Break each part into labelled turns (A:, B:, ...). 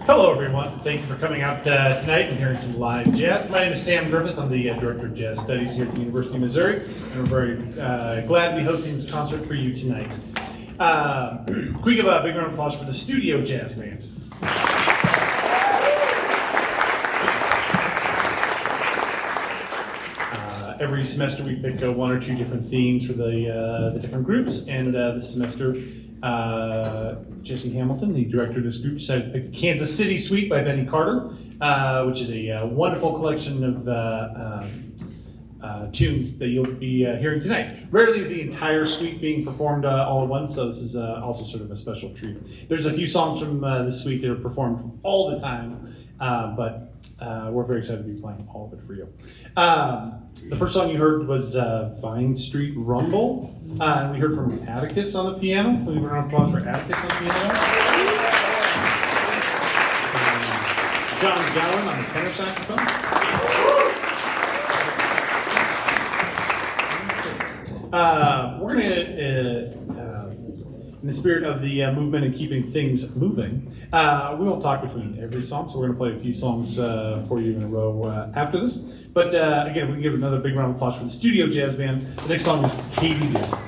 A: Hello, everyone. Thank you for coming out tonight and hearing some live jazz. My name is Sam Griffith. I'm the Director of Jazz Studies here at the University of Missouri, and we're very glad to be hosting this concert for you tonight. Can we give a big round of applause for the Studio Jazz Band? Every semester we pick one or two different themes for the different groups, and this semester Jesse Hamilton, the director of this group, decided to pick the Kansas City Suite by Benny Carter, which is a wonderful collection of tunes that you'll be hearing tonight. Rarely is the entire suite being performed all at once, so this is also sort of a special treat. There's a few songs from this suite that are performed all the time, but we're very excited to be playing all of it for you. The first song you heard was Vine Street Rumble. We heard from Atticus on the piano. Can we give a round of applause for Atticus on the piano? John Gowan on the tenor saxophone. We're going to, in the spirit of the movement and keeping things moving, we won't talk between every song, so we're going to play a few songs for you in a row after this. But again, we can give another big round of applause for the Studio Jazz Band. The next song is Katie Dixon.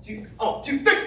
B: 2, 3.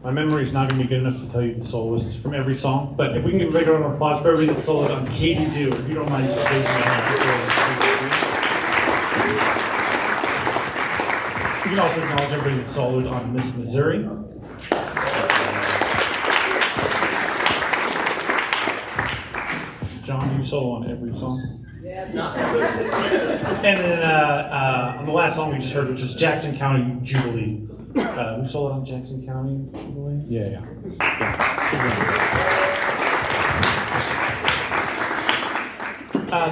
A: My memory is not going to be good enough to tell you the soloists from every song, but if we can give a big round of applause for everybody that soloed on Katie Do, if you don't mind just raising your hand. You can also acknowledge everybody that soloed on Miss Missouri. John, you solo on every song?
B: Not
A: And then on the last song we just heard, which is Jackson County Jubilee. We soloed on Jackson County Jubilee? Yeah.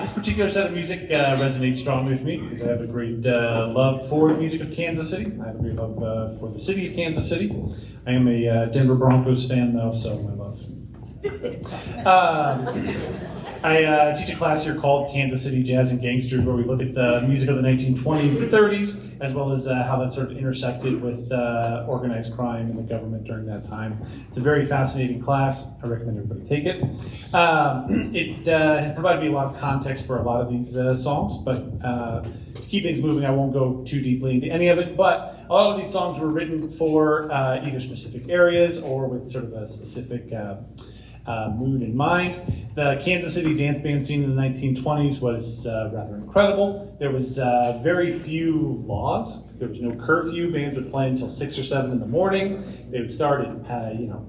A: This particular set of music resonates strongly with me because I have a great love for the music of Kansas City. I have a great love for the city of Kansas City. I am a Denver Broncos fan though, so my love. I teach a class here called Kansas City Jazz and Gangsters, where we look at the music of the 1920s and 30s, as well as how that sort of intersected with organized crime and the government during that time. It's a very fascinating class. I recommend everybody take it. It has provided me a lot of context for a lot of these songs, but to keep things moving, I won't go too deeply into any of it, but a lot of these songs were written for either specific areas or with sort of a specific mood in mind. The Kansas City dance band scene in the 1920s was rather incredible. There was very few laws. There was no curfew. Bands would play until 6 or 7 in the morning. They would start at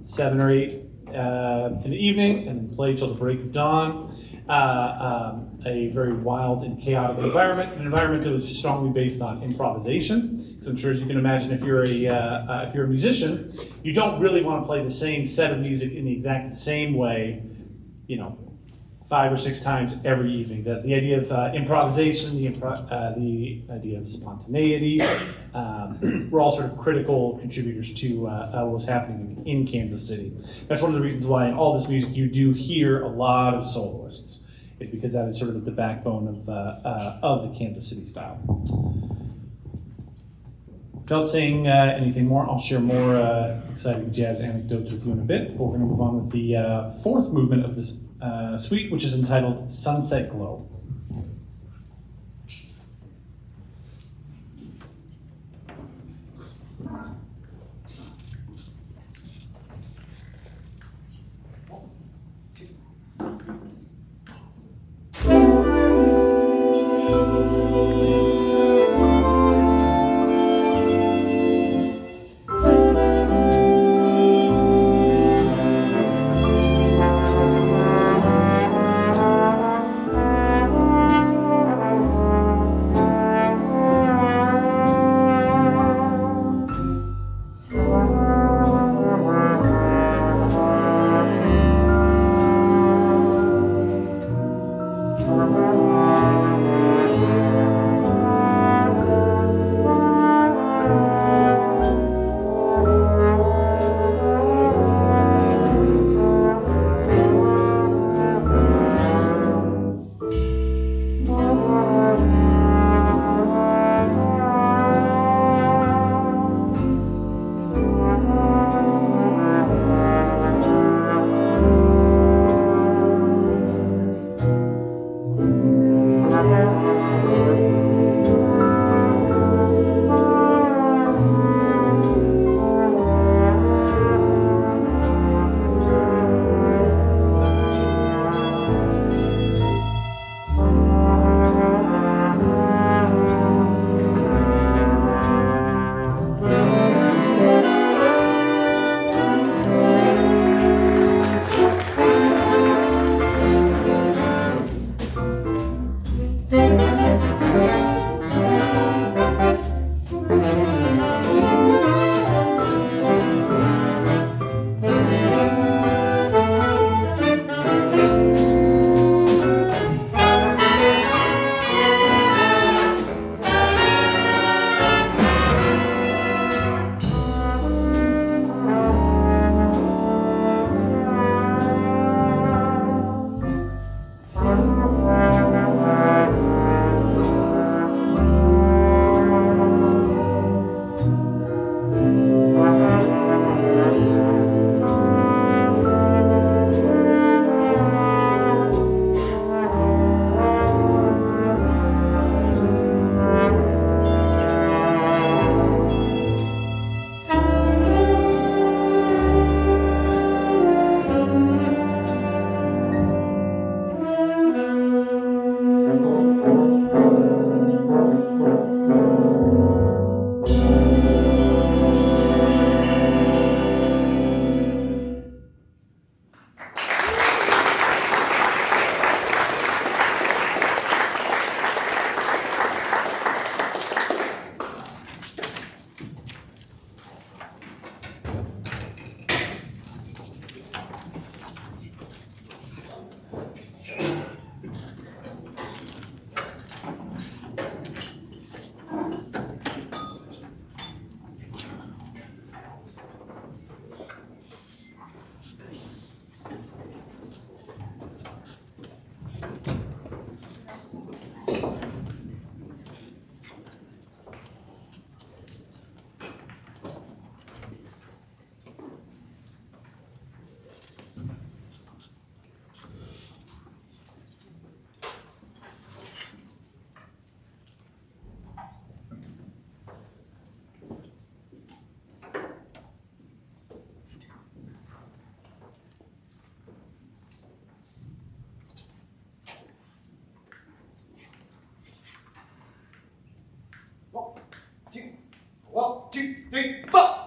A: 7 or 8 in the evening and then play till the break of dawn. A very wild and chaotic environment, an environment that was strongly based on improvisation. Because I'm sure, as you can imagine, if you're a musician, you don't really want to play the same set of music in the exact same way, 5 or 6 times every evening. That the idea of improvisation, the idea of spontaneity, were all sort of critical contributors to what was happening in Kansas City. That's one of the reasons why in all this music you do hear a lot of soloists. Is because that is sort of at the backbone of the Kansas City style. Without saying anything more, I'll share more exciting jazz anecdotes with you in a bit. But we're going to move on with the 4th movement of this suite, which is entitled Sunset Glow.
B: 1, 2, 3, 4.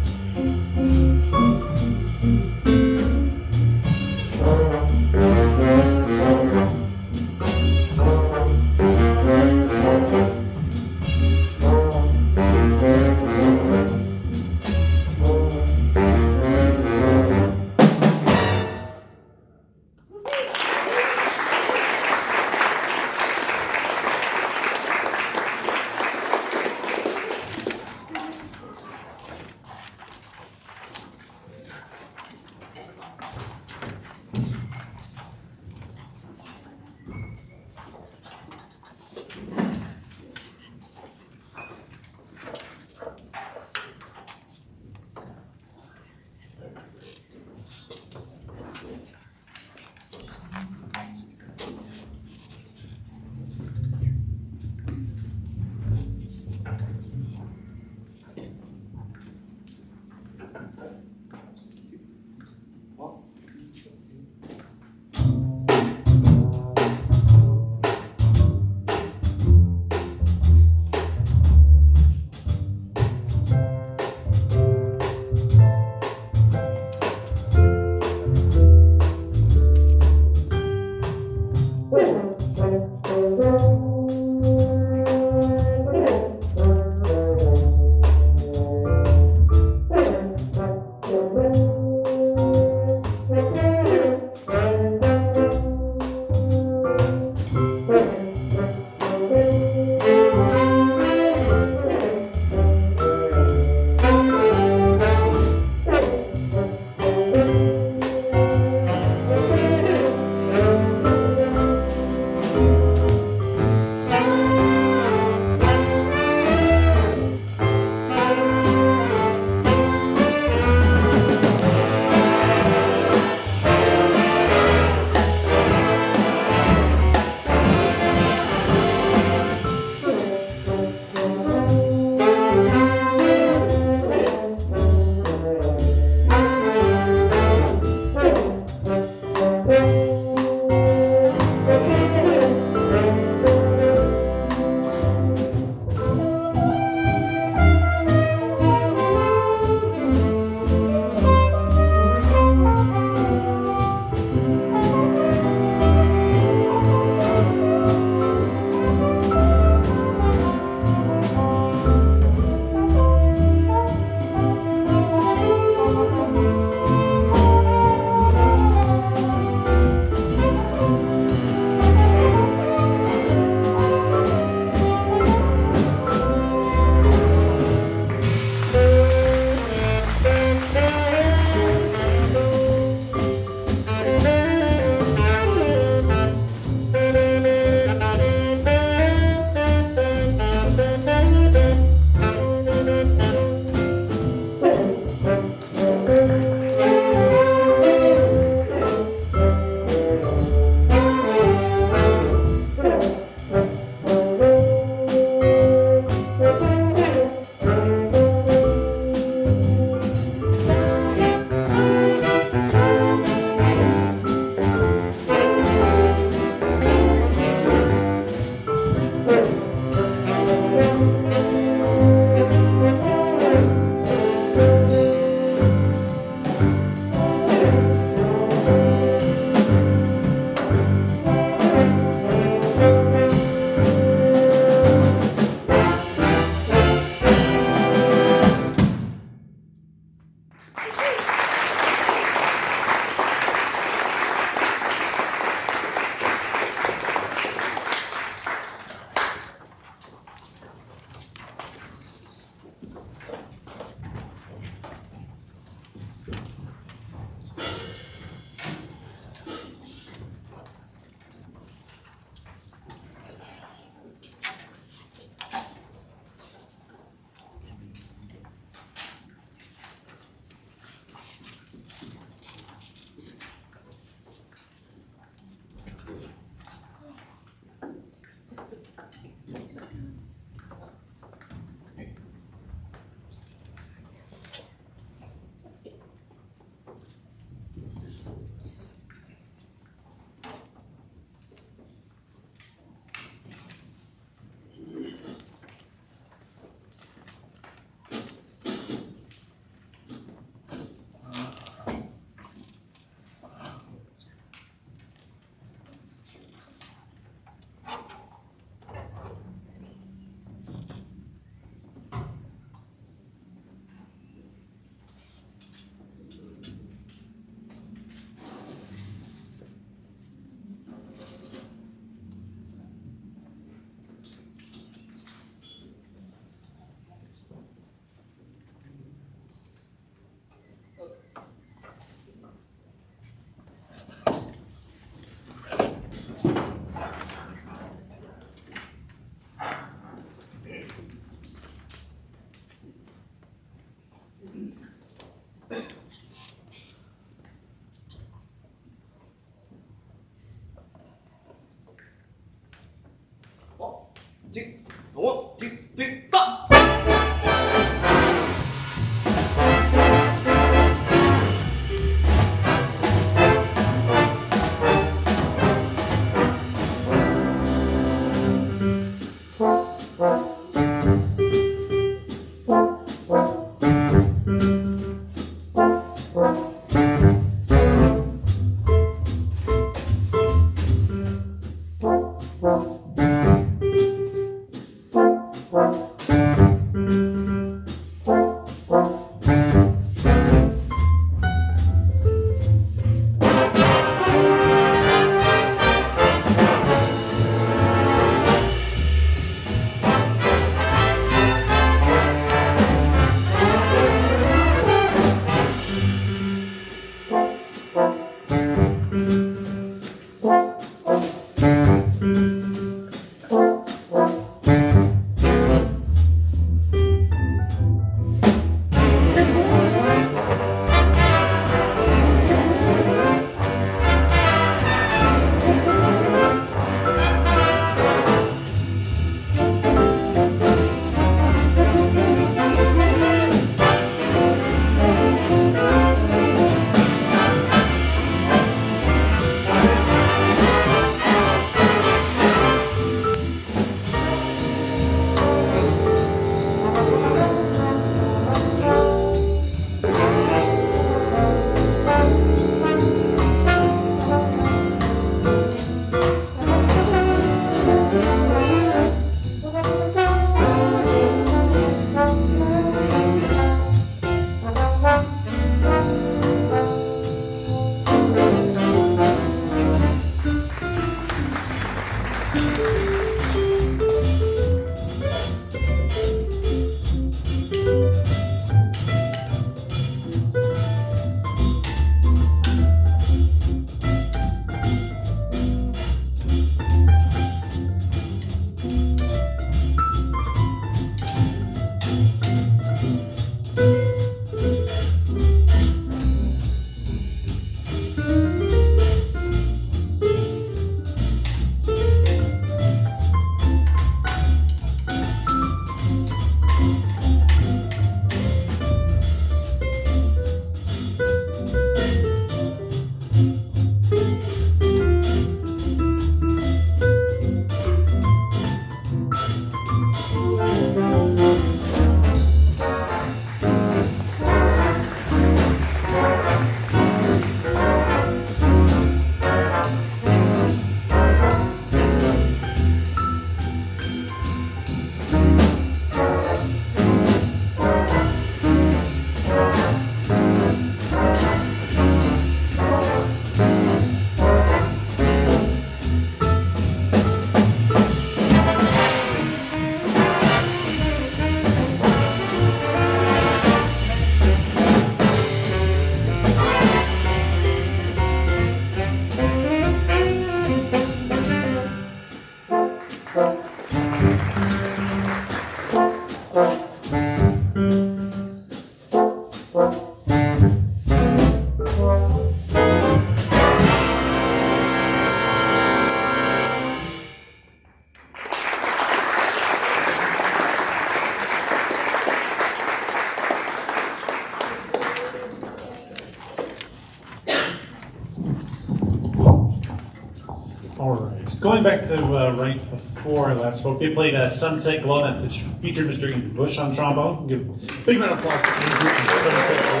A: Going back to right before I last spoke, they played Sunset Glow that featured Mr. Andrew Bush on trombone. Give a big round of applause for Andrew from Sunset Glow.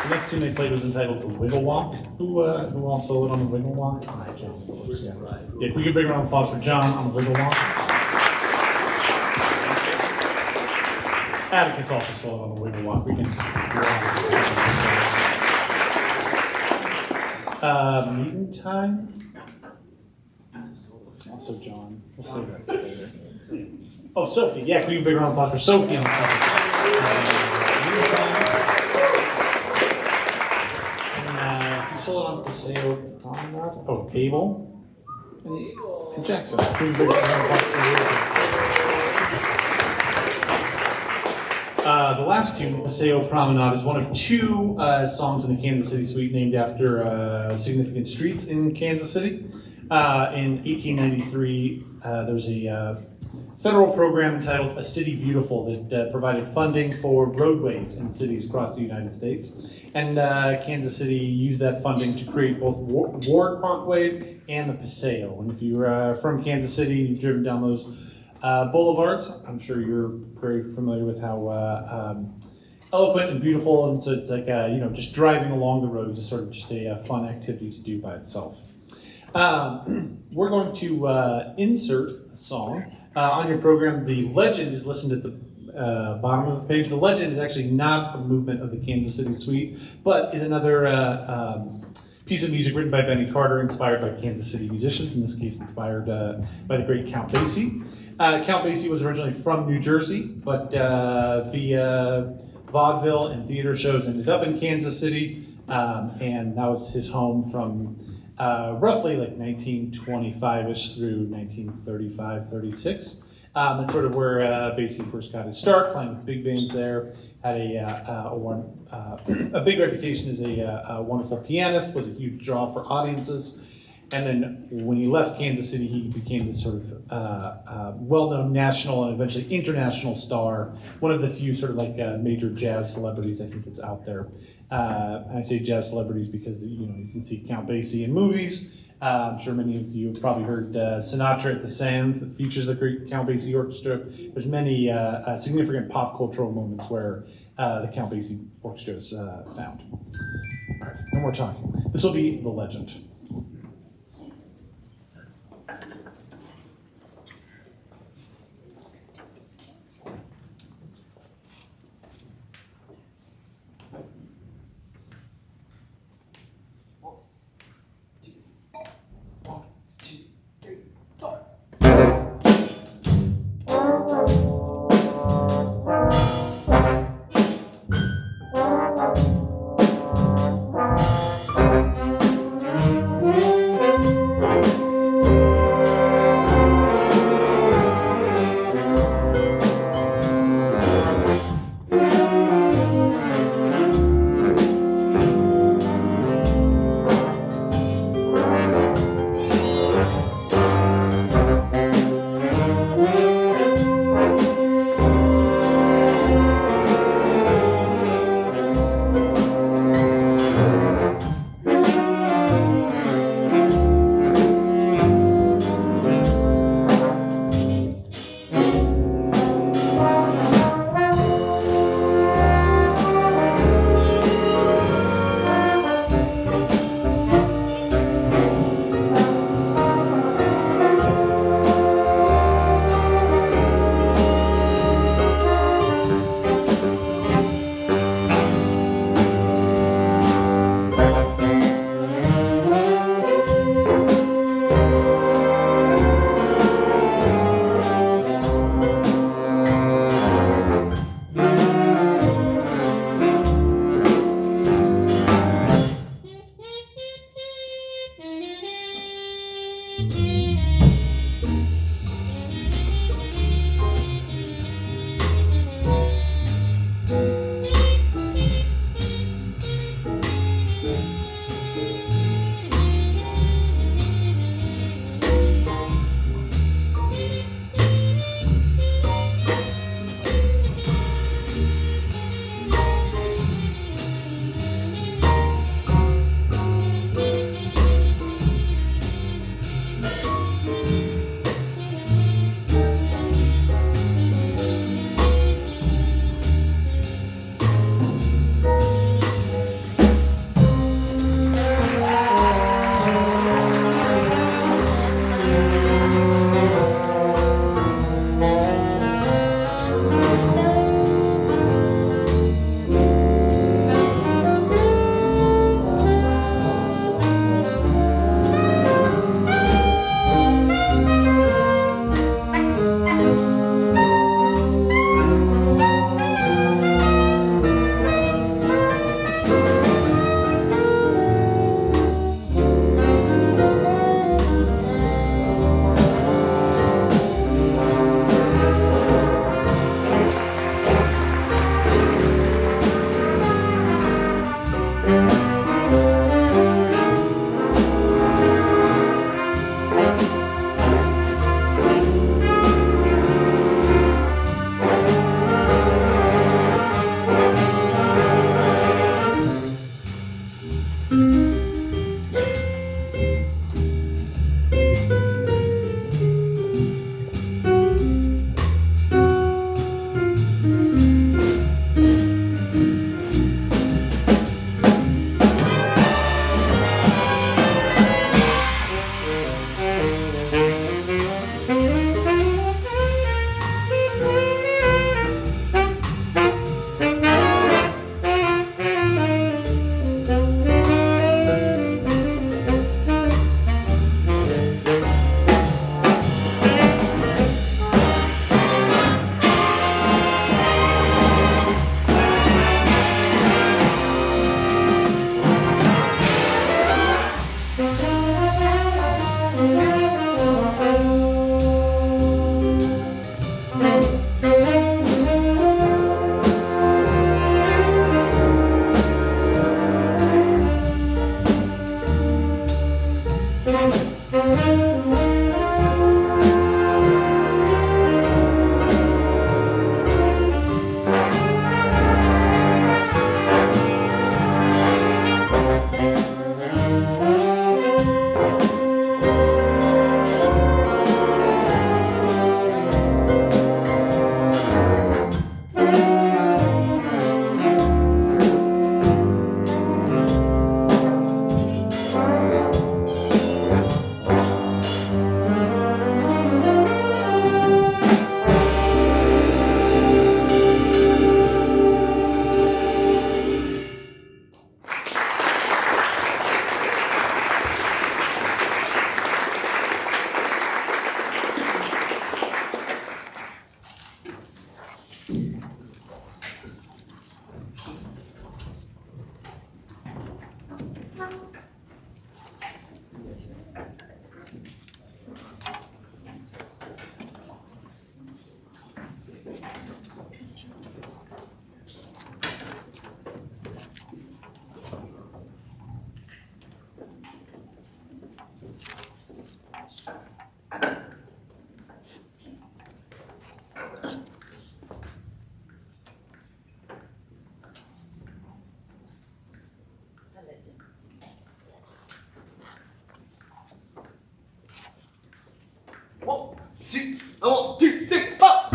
A: The next tune they played was entitled The Wiggle Walk. Who all soloed on the Wiggle Walk?
C: We're surprised.
A: Yeah, can we give a big round of applause for John on the Wiggle Walk? Atticus also soloed on the Wiggle Walk. We can. Meeting time. Also John. We'll save that for later. Oh, Sophie. Yeah, can we give a big round of applause for Sophie on the top? And you soloed on Paseo Promenade. Oh, Abel. And Jackson. Can we give a big round of applause for the last tune, Paseo Promenade, is one of two songs in the Kansas City Suite named after significant streets in Kansas City. In 1893, there was a federal program entitled A City Beautiful that provided funding for roadways in cities across the United States. And Kansas City used that funding to create both Ward Parkway and the Paseo. And if you're from Kansas City, you've driven down those boulevards, I'm sure you're very familiar with how eloquent and beautiful, and so it's like just driving along the roads is sort of just a fun activity to do by itself. We're going to insert a song on your program. The legend is listed at the bottom of the page. The legend is actually not a movement of the Kansas City Suite, but is another piece of music written by Benny Carter, inspired by Kansas City musicians, in this case inspired by the great Count Basie. Count Basie was originally from New Jersey, but via vaudeville and theater shows ended up in Kansas City, and that was his home from roughly like 1925-ish through 1935-36. That's sort of where Basie first got his start, playing with big bands there. Had a big reputation as a wonderful pianist, was a huge draw for audiences. And then when he left Kansas City, he became this sort of well-known national and eventually international star. One of the few sort of like major jazz celebrities I think that's out there. I say jazz celebrities because you can see Count Basie in movies. I'm sure many of you have probably heard Sinatra at the Sands that features the great Count Basie Orchestra. There's many significant pop cultural moments where the Count Basie Orchestra is found. All right, no more talking. This will be The Legend.
B: 1, 2, 3, 4.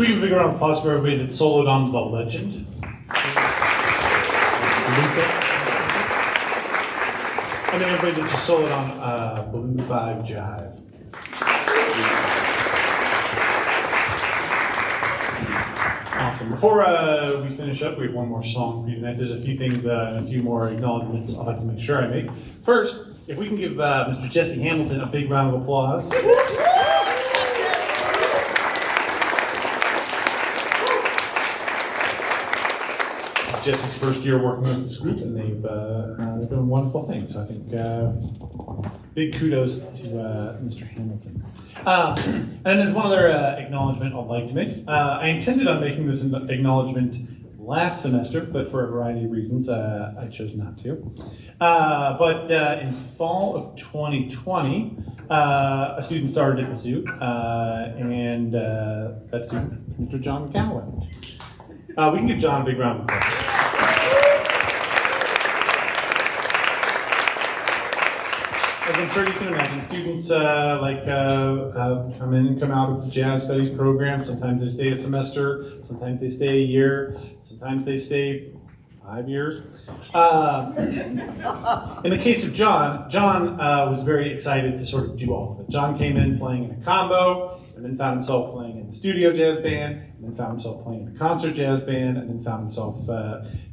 A: Can we give a big round of applause for everybody that soloed on The Legend? And then everybody that just soloed on Blue 5 Jive. Awesome. Before we finish up, we have one more song for you tonight. There's a few things and a few more acknowledgments I'd like to make sure I make. First, if we can give Mr. Jesse Hamilton a big round of applause. Jesse's first year working with this group, and they've doing wonderful things. So I think big kudos to Mr. Hamilton. And there's one other acknowledgement I'd like to make. I intended on making this acknowledgement last semester, but for a variety of reasons, I chose not to. But in fall of 2020, a student started at Mizzou, and that student, Mr. John McCallum. We can give John a big round of applause. As I'm sure you can imagine, students come in and come out of the jazz studies program. Sometimes they stay a semester, sometimes they stay a year, sometimes they stay 5 years. In the case of John was very excited to sort of do all of it. John came in playing in a combo, and then found himself playing in the studio jazz band, and then found himself playing in the concert jazz band, and then found himself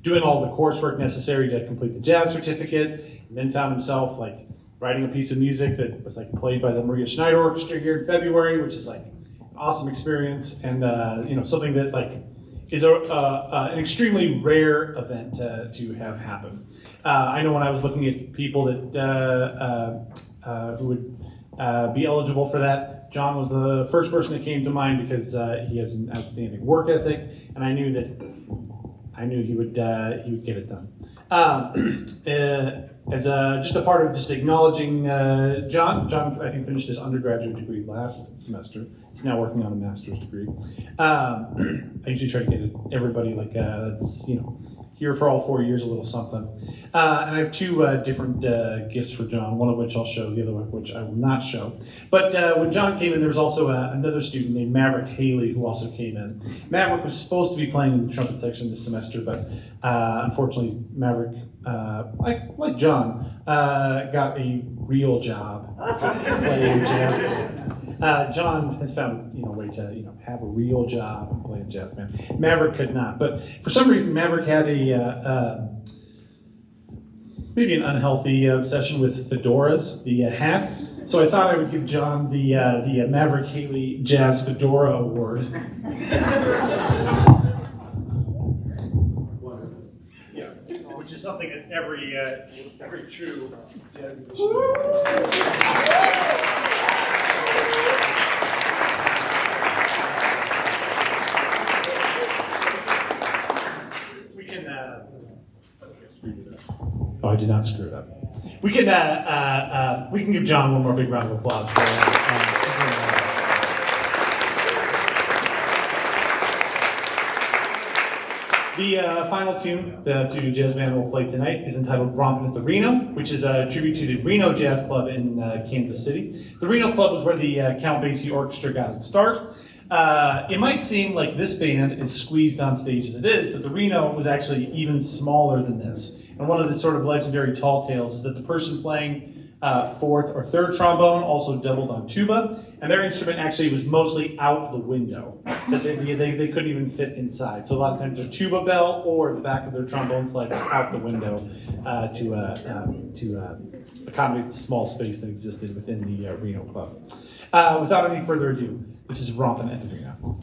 A: doing all the coursework necessary to complete the jazz certificate, and then found himself writing a piece of music that was played by the Maria Schneider Orchestra here in February, which is an awesome experience, and something that is an extremely rare event to have happen. I know when I was looking at people that who would be eligible for that, John was the first person that came to mind because he has an outstanding work ethic, and I knew that I knew he would get it done. As just a part of just acknowledging John, I think finished his undergraduate degree last semester. He's now working on a master's degree. I usually try to get everybody that's here for all 4 years, a little something. And I have two different gifts for John, one of which I'll show, the other one of which I will not show. But when John came in, there was also another student named Maverick Haley who also came in. Maverick was supposed to be playing in the trumpet section this semester, but unfortunately Maverick, like John, got a real job playing jazz band. John has found a way to have a real job and play in jazz band. Maverick could not, but for some reason Maverick had maybe an unhealthy obsession with fedoras, the hat. So I thought I would give John the Maverick Haley Jazz Fedora Award. Yeah, which is something that every true jazz musician. Oh, I did not screw it up. We can give John one more big round of applause for that. The final tune the Studio Jazz Band will play tonight is entitled "Rompin' at the Reno," which is a tribute to the Reno Jazz Club in Kansas City. The Reno Club was where the Count Basie Orchestra got its start. It might seem like this band is squeezed on stage as it is, but the Reno was actually even smaller than this. And one of the sort of legendary tall tales is that the person playing fourth or third trombone also doubled on tuba, and their instrument actually was mostly out the window. That they couldn't even fit inside. So a lot of times their tuba bell or the back of their trombone slide out the window to accommodate the small space that existed within the Reno Club. Without any further ado, this is Rompin' at the Reno.